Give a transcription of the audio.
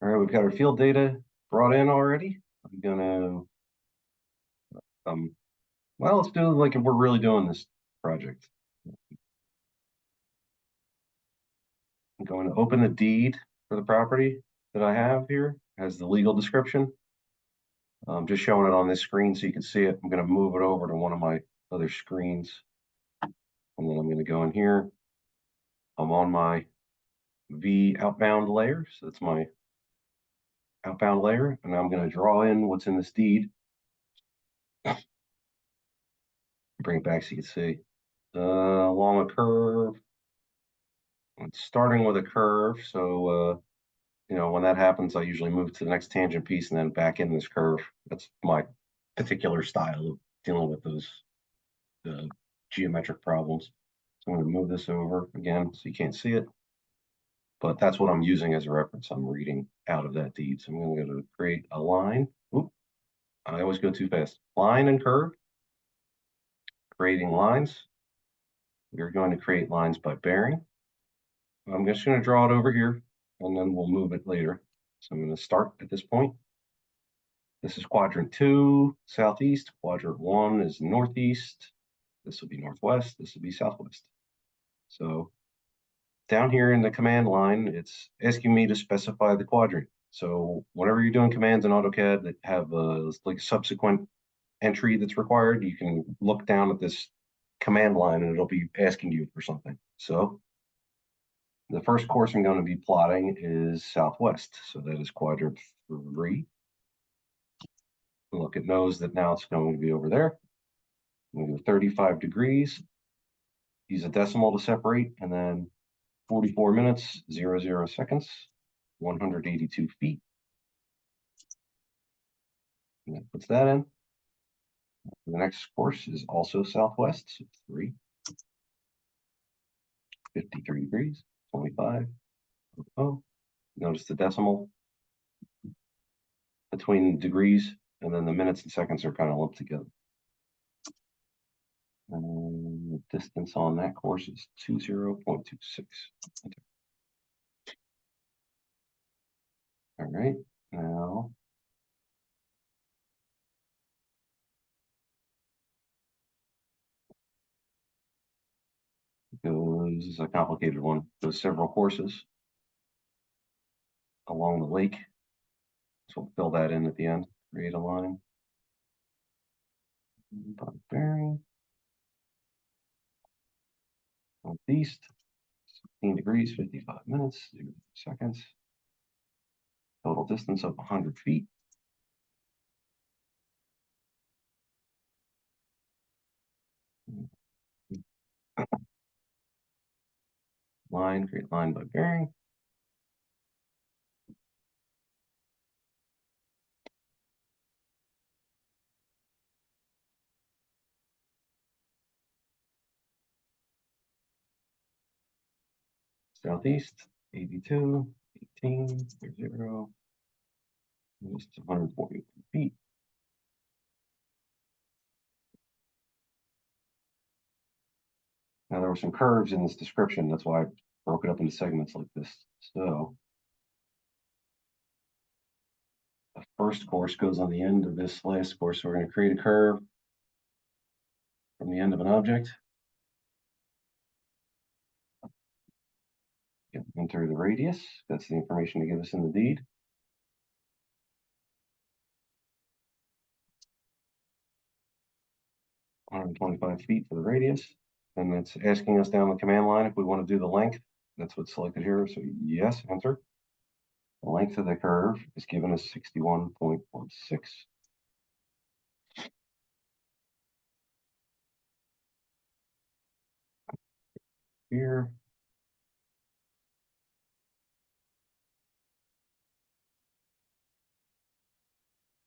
All right, we've got our field data brought in already. I'm gonna, well, let's do it like if we're really doing this project. I'm going to open the deed for the property that I have here. It has the legal description. I'm just showing it on this screen so you can see it. I'm going to move it over to one of my other screens. And then I'm going to go in here. I'm on my V outbound layer. So that's my outbound layer. And now I'm going to draw in what's in this deed. Bring it back so you can see. Along a curve. It's starting with a curve. So, when that happens, I usually move to the next tangent piece and then back in this curve. That's my particular style of dealing with those geometric problems. So I'm going to move this over again so you can't see it. But that's what I'm using as a reference. I'm reading out of that deed. So I'm going to go to create a line. Oop, I always go too fast. Line and curve. Creating lines. We're going to create lines by bearing. I'm just going to draw it over here, and then we'll move it later. So I'm going to start at this point. This is quadrant 2, southeast. Quadrant 1 is northeast. This will be northwest. This will be southwest. So down here in the command line, it's asking me to specify the quadrant. So whenever you're doing commands in AutoCAD that have like a subsequent entry that's required, you can look down at this command line and it'll be asking you for something. So the first course I'm going to be plotting is southwest. So that is quadrant 3. Look, it knows that now it's going to be over there. I'm going to go 35 degrees. Use a decimal to separate, and then 44 minutes, 00 seconds, 182 feet. And that puts that in. The next course is also southwest, so 3. 53 degrees, 25. Oh, notice the decimal between degrees, and then the minutes and seconds are kind of lumped together. And the distance on that course is 20.26. All right, now goes, this is a complicated one, goes several courses along the lake. So we'll fill that in at the end, create a line. Bearing. Northeast, 16 degrees, 55 minutes, 0 seconds. Total distance of 100 feet. Line, create line by bearing. Southeast, 82, 18, 0, just 140 feet. Now there were some curves in this description. That's why I broke it up into segments like this. So the first course goes on the end of this last course. So we're going to create a curve from the end of an object. Enter the radius. That's the information to give us in the deed. $125 feet for the radius. And it's asking us down the command line if we want to do the length. That's what's selected here. So yes, enter. The length of the curve is given as 61.16. Here,